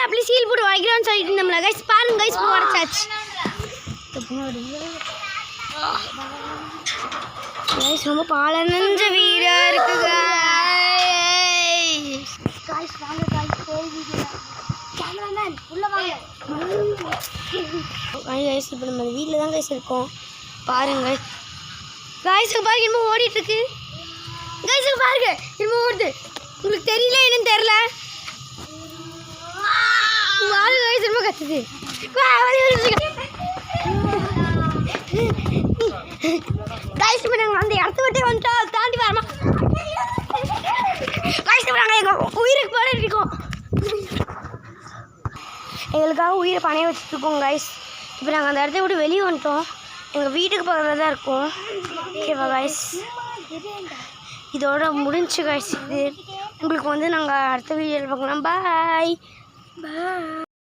அப்படி சீல் போட்டு உடைக்கலாம்னு சொல்லிட்டு இருந்தோம்ல கைஸ். பாருங்க கைஸ், இப்போ உடைச்சாச்சு கைஸ். ரொம்ப பாலனஞ்ச வீடா இருக்கு கைஸ். வாங்க கைஸ், கேமராமேன் உள்ள வாங்க கைஸ். இப்போ நம்ம வீட்டில் தான் கைஸ் இருக்கோம். பாருங்க கைஸ், பாருங்க இன்னும் ஓடிட்டு இருக்கு கைஸ். பாருங்க இன்னும் ஓடுது. உங்களுக்கு தெரியல என்னன்னு தெரியல. பாருங்க கைஸ், ரொம்ப கத்துது கைஸ். இப்போ நாங்கள் அந்த இடத்த விட்டு வந்துட்டோம், தாண்டி வரமா கைஸ். இப்போ நாங்கள் எங்கள் உயிருக்கு போட இருக்கோம், எங்களுக்காக உயிரை பணைய வச்சுருக்கோம் கைஸ். இப்போ நாங்கள் அந்த இடத்த விட்டு வெளியே வந்துட்டோம், எங்கள் வீட்டுக்கு பக்கத்தில் தான் இருக்கோம். ஓகேவா கைஸ், இதோட முடிஞ்சு கைஸ். இது உங்களுக்கு வந்து நாங்கள் அடுத்த வீடியோவில் பார்க்கலாம். பாய் பாய்.